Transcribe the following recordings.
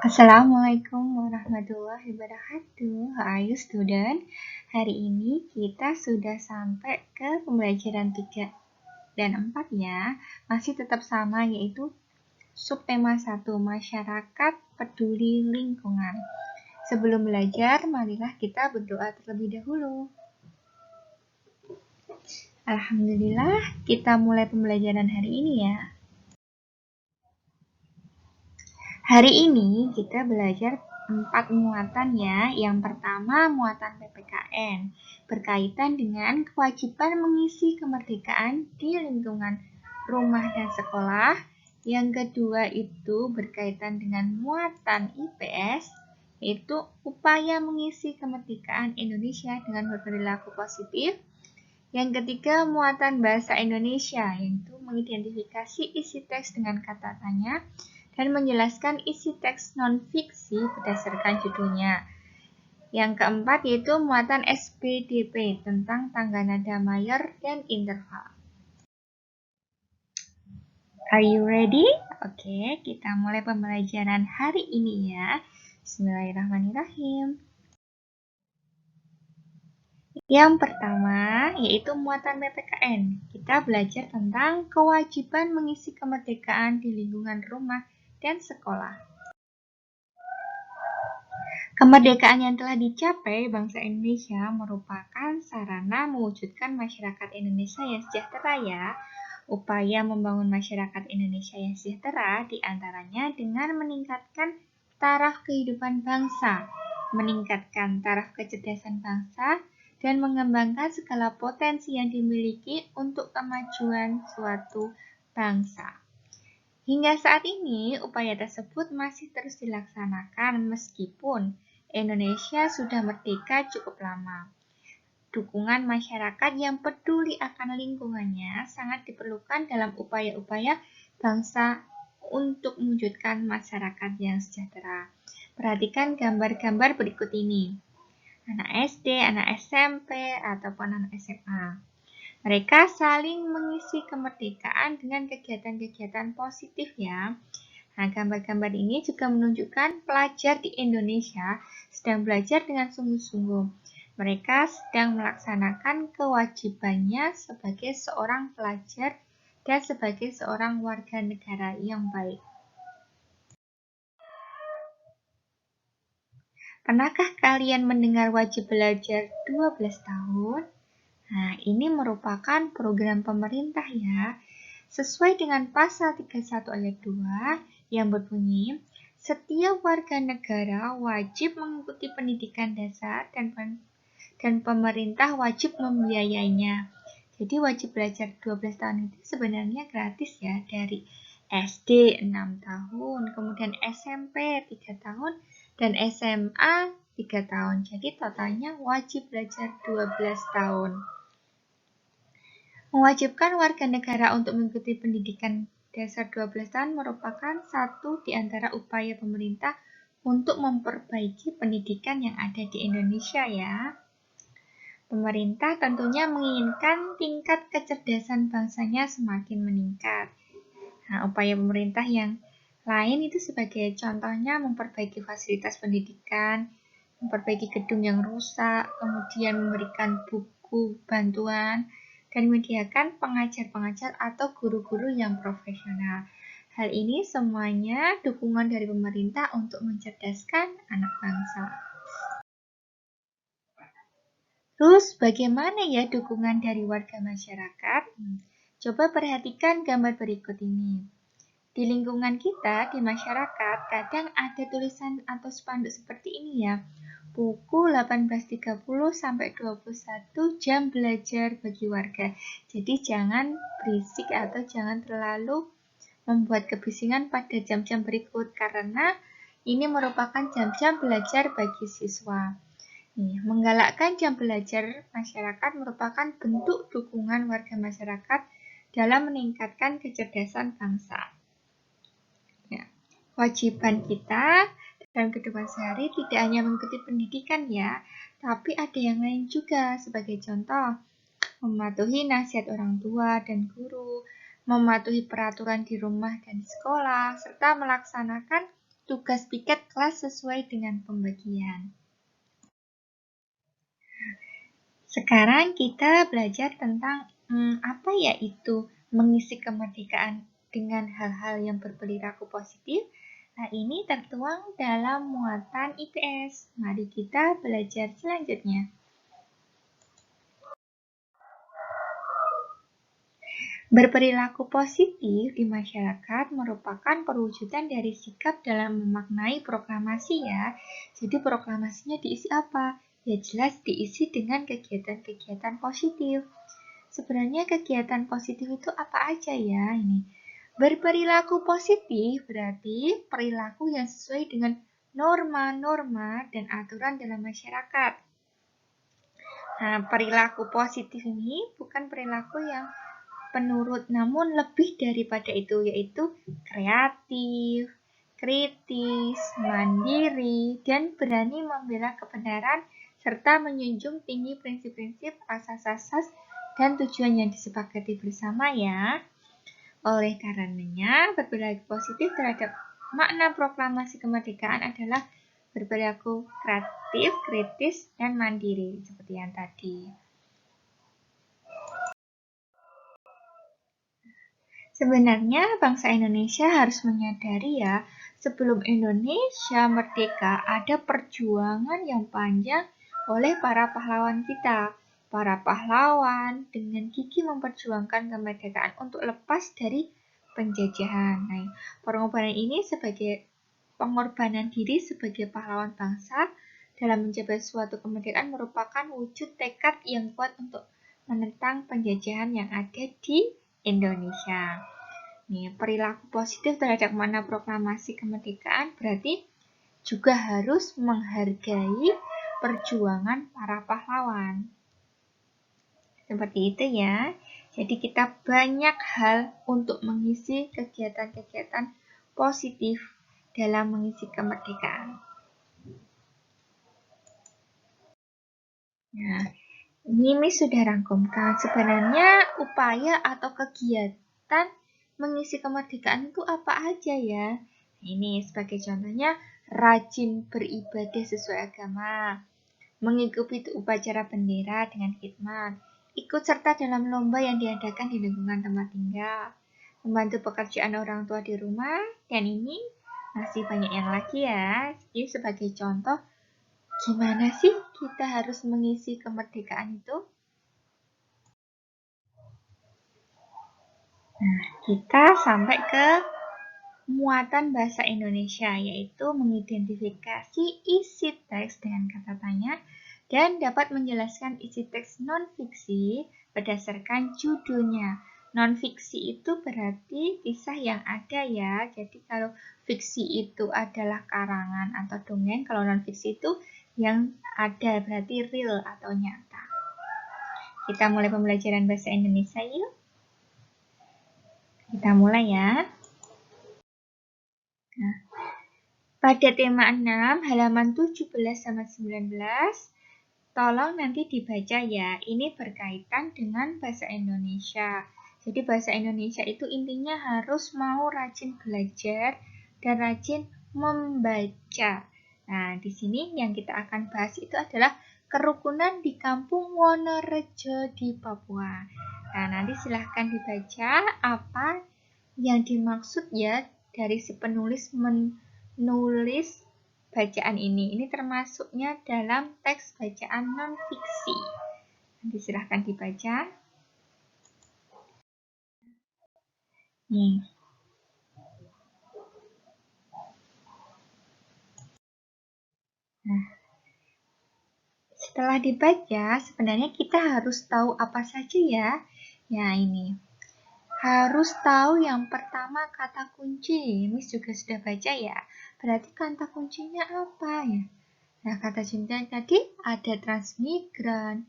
Assalamualaikum warahmatullahi wabarakatuh. How are you student? Hari ini kita sudah sampai ke pembelajaran 3 dan 4 ya. Masih tetap sama yaitu subtema 1 masyarakat peduli lingkungan. Sebelum belajar, marilah kita berdoa terlebih dahulu. Alhamdulillah, kita mulai pembelajaran hari ini ya. Hari ini kita belajar 4 muatan ya. Yang pertama muatan PPKN berkaitan dengan kewajiban mengisi kemerdekaan di lingkungan rumah dan sekolah. Yang kedua itu berkaitan dengan muatan IPS, yaitu upaya mengisi kemerdekaan Indonesia dengan berperilaku positif. Yang ketiga muatan bahasa Indonesia, yaitu mengidentifikasi isi teks dengan kata tanya dan menjelaskan isi teks non-fiksi berdasarkan judulnya. Yang keempat yaitu muatan SPDP tentang tangga nada mayor dan interval. Are you ready? Oke, kita mulai pembelajaran hari ini ya. Bismillahirrahmanirrahim. Yang pertama yaitu muatan PPKN. Kita belajar tentang kewajiban mengisi kemerdekaan di lingkungan rumah dan sekolah. Kemerdekaan yang telah dicapai bangsa Indonesia merupakan sarana mewujudkan masyarakat Indonesia yang sejahtera ya. Upaya membangun masyarakat Indonesia yang sejahtera diantaranya dengan meningkatkan taraf kehidupan bangsa, meningkatkan taraf kecerdasan bangsa, dan mengembangkan segala potensi yang dimiliki untuk kemajuan suatu bangsa. Hingga saat ini, upaya tersebut masih terus dilaksanakan meskipun Indonesia sudah merdeka cukup lama. Dukungan masyarakat yang peduli akan lingkungannya sangat diperlukan dalam upaya-upaya bangsa untuk mewujudkan masyarakat yang sejahtera. Perhatikan gambar-gambar berikut ini. Anak SD, anak SMP, ataupun anak SMA. Mereka saling mengisi kemerdekaan dengan kegiatan-kegiatan positif ya. Nah, gambar-gambar ini juga menunjukkan pelajar di Indonesia sedang belajar dengan sungguh-sungguh. Mereka sedang melaksanakan kewajibannya sebagai seorang pelajar dan sebagai seorang warga negara yang baik. Pernahkah kalian mendengar wajib belajar 12 tahun? Nah, ini merupakan program pemerintah ya, sesuai dengan pasal 31 ayat 2 yang berbunyi, setiap warga negara wajib mengikuti pendidikan dasar dan pemerintah wajib membiayainya. Jadi wajib belajar 12 tahun itu sebenarnya gratis ya, dari SD 6 tahun, kemudian SMP 3 tahun, dan SMA 3 tahun. Jadi totalnya wajib belajar 12 tahun. Mewajibkan warga negara untuk mengikuti pendidikan dasar 12 tahun merupakan satu di antara upaya pemerintah untuk memperbaiki pendidikan yang ada di Indonesia ya. Pemerintah tentunya menginginkan tingkat kecerdasan bangsanya semakin meningkat. Nah, upaya pemerintah yang lain itu sebagai contohnya memperbaiki fasilitas pendidikan, memperbaiki gedung yang rusak, kemudian memberikan buku bantuan, dan menyediakan pengajar-pengajar atau guru-guru yang profesional. Hal ini semuanya dukungan dari pemerintah untuk mencerdaskan anak bangsa. Terus bagaimana ya dukungan dari warga masyarakat? Coba perhatikan gambar berikut ini. Di lingkungan kita, di masyarakat, kadang ada tulisan atau spanduk seperti ini ya. Pukul 18.30 sampai 21 jam belajar bagi warga. Jadi jangan berisik atau jangan terlalu membuat kebisingan pada jam-jam berikut karena ini merupakan jam-jam belajar bagi siswa. Menggalakkan jam belajar masyarakat merupakan bentuk dukungan warga masyarakat dalam meningkatkan kecerdasan bangsa. Kewajiban kita dalam kehidupan sehari tidak hanya mengikuti pendidikan ya, tapi ada yang lain juga. Sebagai contoh, mematuhi nasihat orang tua dan guru, mematuhi peraturan di rumah dan di sekolah, serta melaksanakan tugas piket kelas sesuai dengan pembagian. Sekarang kita belajar tentang apa ya itu mengisi kemerdekaan dengan hal-hal yang berperilaku positif. Nah, ini tertuang dalam muatan IPS. Mari kita belajar selanjutnya. Berperilaku positif di masyarakat merupakan perwujudan dari sikap dalam memaknai proklamasi ya. Jadi proklamasinya diisi apa? Ya jelas diisi dengan kegiatan-kegiatan positif. Sebenarnya kegiatan positif itu apa aja ya ini? Berperilaku positif berarti perilaku yang sesuai dengan norma-norma dan aturan dalam masyarakat. Nah, perilaku positif ini bukan perilaku yang penurut, namun lebih daripada itu, yaitu kreatif, kritis, mandiri, dan berani membela kebenaran, serta menjunjung tinggi prinsip-prinsip asas-asas dan tujuan yang disepakati bersama ya. Oleh karenanya, berperilaku positif terhadap makna proklamasi kemerdekaan adalah berperilaku kreatif, kritis, dan mandiri, seperti yang tadi. Sebenarnya bangsa Indonesia harus menyadari ya, sebelum Indonesia merdeka ada perjuangan yang panjang oleh para pahlawan kita. Para pahlawan dengan gigih memperjuangkan kemerdekaan untuk lepas dari penjajahan. Nah, pengorbanan ini sebagai pengorbanan diri sebagai pahlawan bangsa dalam mencapai suatu kemerdekaan merupakan wujud tekad yang kuat untuk menentang penjajahan yang ada di Indonesia. Nih, perilaku positif terhadap makna proklamasi kemerdekaan berarti juga harus menghargai perjuangan para pahlawan. Seperti itu ya. Jadi kita banyak hal untuk mengisi kegiatan-kegiatan positif dalam mengisi kemerdekaan. Nah, ini Miss sudah rangkumkan. Sebenarnya upaya atau kegiatan mengisi kemerdekaan itu apa aja ya? Ini sebagai contohnya, rajin beribadah sesuai agama, mengikuti upacara bendera dengan khidmat, ikut serta dalam lomba yang diadakan di lingkungan tempat tinggal, membantu pekerjaan orang tua di rumah, dan ini masih banyak yang lagi ya. Ini sebagai contoh, gimana sih kita harus mengisi kemerdekaan itu? Nah, kita sampai ke muatan bahasa Indonesia, yaitu mengidentifikasi isi teks dengan kata tanya dan dapat menjelaskan isi teks non-fiksi berdasarkan judulnya. Non-fiksi itu berarti kisah yang ada ya. Jadi kalau fiksi itu adalah karangan atau dongeng, kalau non-fiksi itu yang ada berarti real atau nyata. Kita mulai pembelajaran bahasa Indonesia yuk. Kita mulai ya. Nah, pada tema 6, halaman 17 sama 19, tolong nanti dibaca ya. Ini berkaitan dengan bahasa Indonesia. Jadi bahasa Indonesia itu intinya harus mau rajin belajar dan rajin membaca. Nah, di sini yang kita akan bahas itu adalah kerukunan di Kampung Wonorejo di Papua. Nah, nanti silahkan dibaca apa yang dimaksud ya dari si penulis menulis bacaan ini. Ini termasuknya dalam teks bacaan non-fiksi. Nanti silahkan dibaca. Nih. Nah, setelah dibaca, sebenarnya kita harus tahu apa saja ya. Ya, ini. Harus tahu yang pertama kata kunci. Miss juga sudah baca ya. Berarti kata kuncinya apa ya? Nah, kata kuncinya tadi ada transmigran,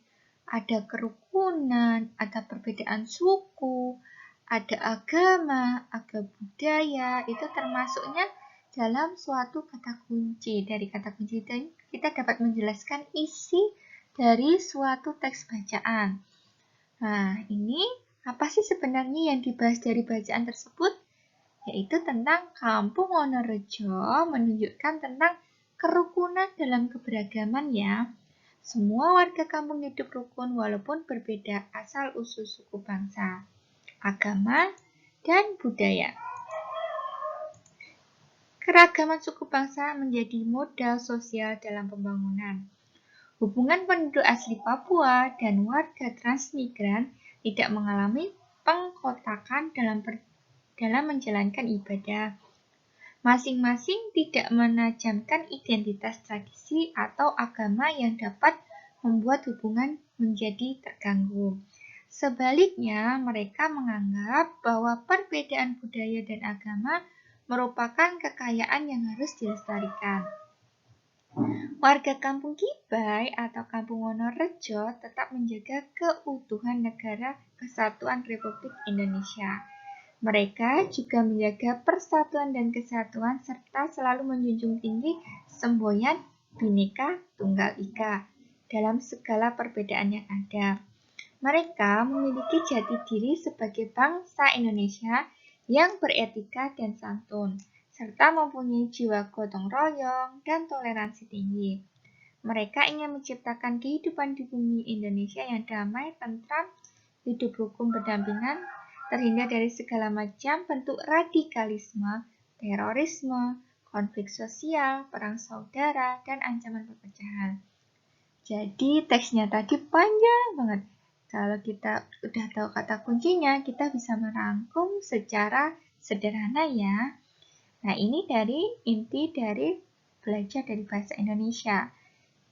ada kerukunan, ada perbedaan suku, ada agama, ada budaya, itu termasuknya dalam suatu kata kunci. Dari kata kunci itu kita dapat menjelaskan isi dari suatu teks bacaan. Nah, ini apa sih sebenarnya yang dibahas dari bacaan tersebut? yaitu tentang Kampung Wonorejo, menunjukkan tentang kerukunan dalam keberagaman ya. Semua warga kampung hidup rukun walaupun berbeda asal-usul suku bangsa, agama, dan budaya. Keragaman suku bangsa menjadi modal sosial dalam pembangunan. Hubungan penduduk asli Papua dan warga transmigran tidak mengalami pengkotakan dalam menjalankan ibadah. Masing-masing tidak menajamkan identitas tradisi atau agama yang dapat membuat hubungan menjadi terganggu. Sebaliknya, mereka menganggap bahwa perbedaan budaya dan agama merupakan kekayaan yang harus dilestarikan. Warga Kampung Kibai atau Kampung Wonorejo tetap menjaga keutuhan Negara Kesatuan Republik Indonesia. Mereka juga menjaga persatuan dan kesatuan serta selalu menjunjung tinggi semboyan Bhinneka Tunggal Ika dalam segala perbedaan yang ada. Mereka memiliki jati diri sebagai bangsa Indonesia yang beretika dan santun, serta mempunyai jiwa gotong royong dan toleransi tinggi. Mereka ingin menciptakan kehidupan di bumi Indonesia yang damai, tentram, hidup rukun berdampingan, terhindar dari segala macam bentuk radikalisme, terorisme, konflik sosial, perang saudara, dan ancaman perpecahan. Jadi teksnya tadi panjang banget. Kalau kita udah tahu kata kuncinya, kita bisa merangkum secara sederhana ya. Nah, ini inti dari belajar dari bahasa Indonesia.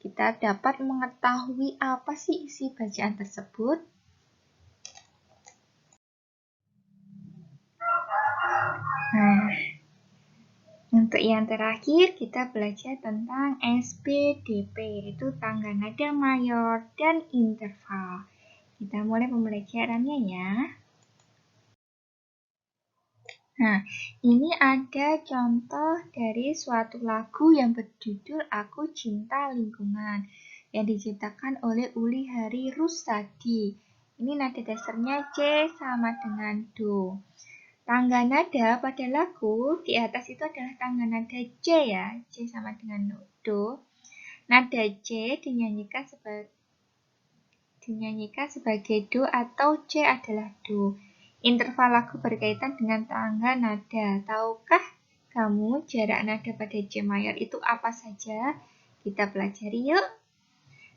Kita dapat mengetahui apa sih isi bacaan tersebut. Nah, untuk yang terakhir kita belajar tentang SPDP, yaitu tangga nada mayor dan interval. Kita mulai pembelajarannya ya. Nah, ini ada contoh dari suatu lagu yang berjudul Aku Cinta Lingkungan yang diciptakan oleh Uli Hari Rusadi. Ini nada dasarnya C sama dengan Do. Tangga nada pada lagu di atas itu adalah tangga nada C ya, C sama dengan Do. Nada C dinyanyikan sebagai Do atau C adalah Do. Interval lagu berkaitan dengan tangga nada. Tahukah kamu jarak nada pada C mayor itu apa saja? Kita pelajari yuk.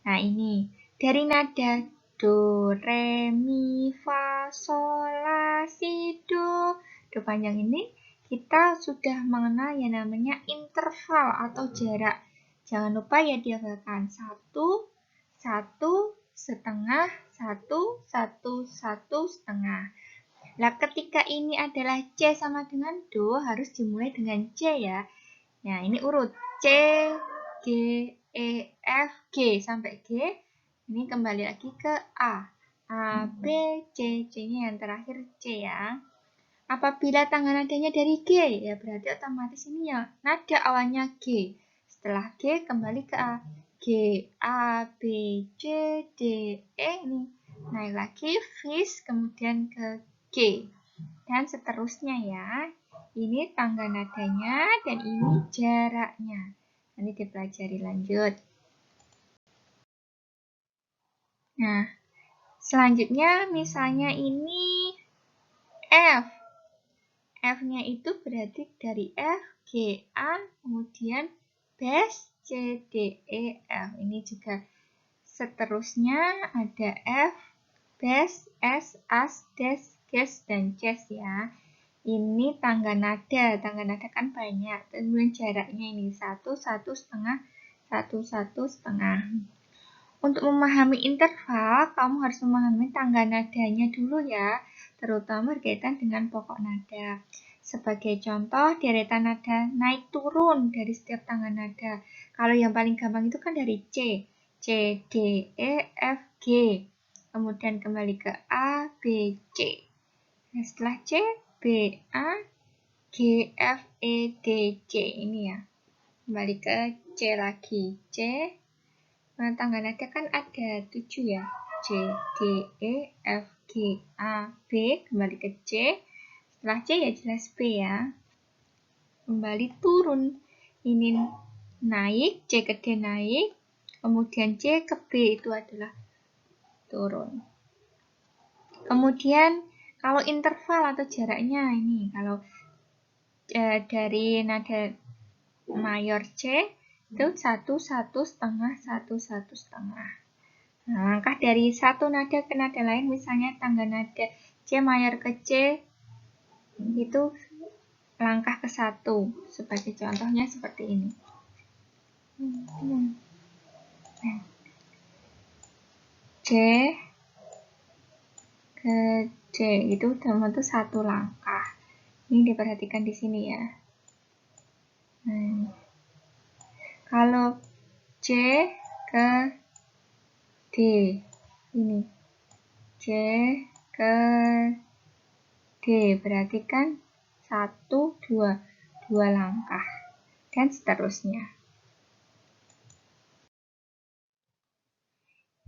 Nah ini, dari nada Do, Re, Mi, Fa, Sol, La, Si, Do. Do panjang ini kita sudah mengenal yang namanya interval atau jarak. Jangan lupa ya dihafalkan 1, 1, setengah, 1, 1, 1, setengah. Nah, ketika ini adalah C sama dengan Do, harus dimulai dengan C ya. Nah, ini urut C, G, E, F, G sampai G. Ini kembali lagi ke A. A, B, C. C-nya yang terakhir C ya. Apabila tangga nadanya dari G, ya berarti otomatis ini ya nada awalnya G. Setelah G kembali ke A. G, A, B, C, D, E. Ini naik lagi, fis, kemudian ke G. Dan seterusnya ya. Ini tangga nadanya dan ini jaraknya. Nanti dipelajari lanjut. Nah, selanjutnya misalnya ini F. F-nya itu berarti dari F, G, A, kemudian base, C, D, E, F. Ini juga seterusnya ada F, base, S, As, Des, Ges, dan Ces ya. Ini tangga nada kan banyak. Kemudian jaraknya ini 1, 1, setengah, 1, 1, setengah. Untuk memahami interval, kamu harus memahami tangga nadanya dulu ya, terutama berkaitan dengan pokok nada. Sebagai contoh, deretan nada naik turun dari setiap tangga nada. Kalau yang paling gampang itu kan dari C. C, D, E, F, G. Kemudian kembali ke A, B, C. Nah, setelah C, B, A, G, F, E, D, C. Ini ya. Kembali ke C lagi. C. Nah, tangga nada kan ada 7 ya. C, D, E, F, G, A, B. Kembali ke C. Setelah C ya jelas B ya. Kembali turun. Ini naik, C ke D naik. Kemudian C ke B itu adalah turun. Kemudian kalau interval atau jaraknya ini, kalau dari nada mayor C itu 1, 1 setengah, 1, 1 setengah. Nah, langkah dari satu nada ke nada lain, misalnya tangga nada C mayor ke C, itu langkah ke 1. Sebagai contohnya seperti ini. C ke C itu dalam bentuk satu langkah. Ini diperhatikan di sini ya. Nah, kalau C ke D ini C ke D berarti kan 1, 2 langkah dan seterusnya.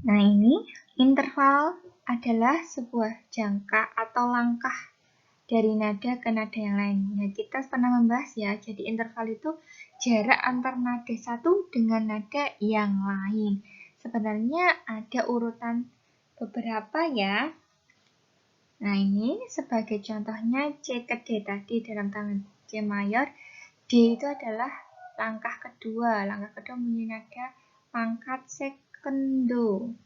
Nah, ini interval adalah sebuah jangka atau langkah dari nada ke nada yang lain. Nah, kita pernah membahas ya, jadi interval itu jarak antar nada satu dengan nada yang lain. Sebenarnya ada urutan beberapa ya. Nah, ini sebagai contohnya C ke D tadi dalam tangan C mayor, D itu adalah langkah kedua. Langkah kedua mempunyai nada pangkat sekendo.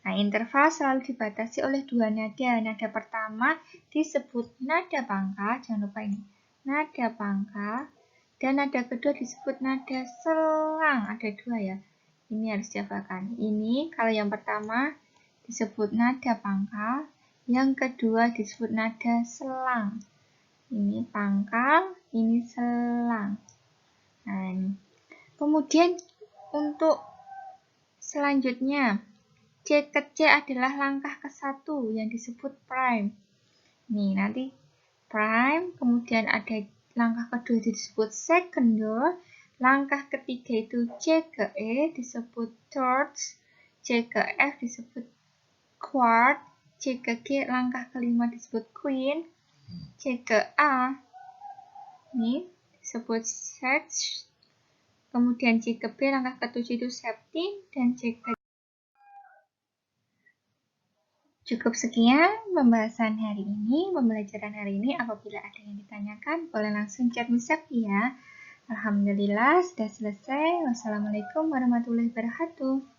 Nah, interval selalu dibatasi oleh dua nada. Nada pertama disebut nada pangkal, jangan lupa ini. Nada pangkal. Dan nada kedua disebut nada selang. Ada dua ya. Ini harus dihafalkan. Ini kalau yang pertama disebut nada pangkal. Yang kedua disebut nada selang. Ini pangkal, ini selang. Nah, ini. Kemudian untuk selanjutnya, C ke C adalah langkah ke-1 yang disebut prime. Nih, nanti prime, kemudian ada langkah kedua disebut second, langkah ketiga itu C ke E disebut third, C ke F disebut quart, C ke G langkah kelima disebut queen, C ke A ini disebut sixth, kemudian C ke B langkah ketujuh itu septim, dan C ke Cukup sekian pembahasan hari ini, pembelajaran hari ini. Apabila ada yang ditanyakan, boleh langsung chat Miss Septi ya. Alhamdulillah sudah selesai. Wassalamualaikum warahmatullahi wabarakatuh.